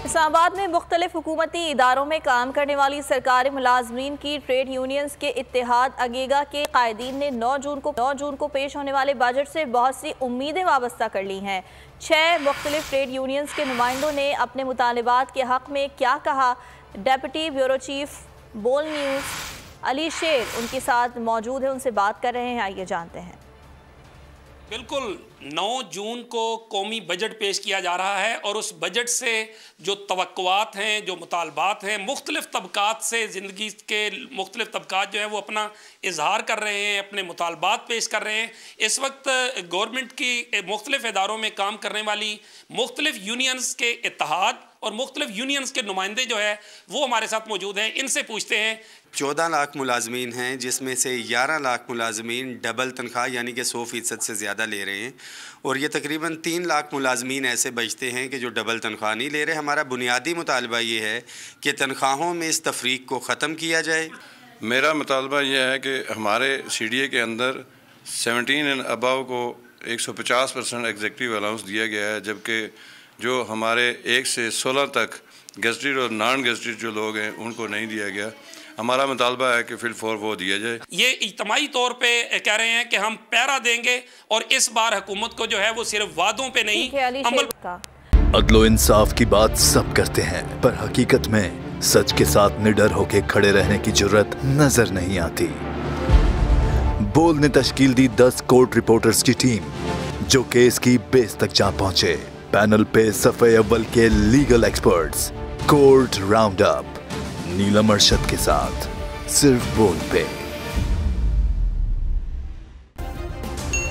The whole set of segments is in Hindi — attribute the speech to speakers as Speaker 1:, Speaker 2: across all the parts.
Speaker 1: इस्लामाबाद में मुख्तलिफ हुकूमती इदारों में काम करने वाली सरकारी मुलाजमीन की ट्रेड यूनियंस के इत्तेहाद अगेगा के कायदीन ने 9 जून को पेश होने वाले बजट से बहुत सी उम्मीदें वाबस्ता कर ली हैं। 6 मुख्तलिफ ट्रेड यूनियंस के नुमाइंदों ने अपने मुतालबात के हक़ में क्या कहा, डेप्यूटी ब्यूरो चीफ बोल न्यूज़ अली शेर उनके साथ मौजूद है, उनसे बात कर रहे हैं, आइए जानते हैं।
Speaker 2: बिल्कुल 9 जून को कौमी बजट पेश किया जा रहा है और उस बजट से जो तवक्कुआत हैं, जो मुतालबात हैं, मुख्तलिफ तबकात से ज़िंदगी के मुख्तलिफ तबकात जो हैं वो अपना इजहार कर रहे हैं, अपने मुतालबात पेश कर रहे हैं। इस वक्त गवर्नमेंट की मुख्तलिफ इदारों में काम करने वाली मुख्तलिफ यूनियंस के इत्तेहाद और मुख्तलिफ यूनियंस के नुमाइंदे जो है वो हमारे साथ मौजूद हैं। इनसे पूछते हैं।
Speaker 3: 14 लाख मुलाजमीन हैं, जिसमें से 11 लाख मुलाजमीन डबल तनख्वाह यानी कि 100% से ज़्यादा ले रहे हैं और ये तकरीबन 3 लाख मुलाजमीन ऐसे बचते हैं कि जो डबल तनख्वाह नहीं ले रहे। हमारा बुनियादी मुतालबा ये है कि तनख्वाहों में इस तफरीक को ख़त्म किया जाए।
Speaker 4: मेरा मुतालबा यह है कि हमारे CDA के अंदर 17 एंड अबव को 150% एग्जेक्टिव अलाउंस दिया गया है, जबकि जो हमारे 1 से 16 तक गेस्टेड और नॉन गेस्टेड जो लोग हैं उनको नहीं दिया गया। हमारा मुतालबा है कि फिल फॉर वो दिया जाए।
Speaker 2: ये इज्तिमाई तौर पे कह रहे हैं कि हम पैरा देंगे और इस बार हुकूमत को जो है वो सिर्फ वादों पे नहीं अमल।
Speaker 5: अदलो इंसाफ की बात सब करते हैं, पर हकीकत में सच के साथ निडर होके खड़े रहने की जुर्रत नजर नहीं आती। बोल ने तश्कील दी 10 कोर्ट रिपोर्टर्स की टीम, जो केस की बेस तक जा पहुंचे। पैनल पे सफ़े अव्वल के legal experts, court round up Neelam Arshad के साथ, सिर्फ बोल पे।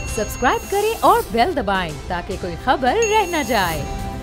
Speaker 6: सब्सक्राइब करें और बेल दबाएं ताकि कोई खबर रह न जाए।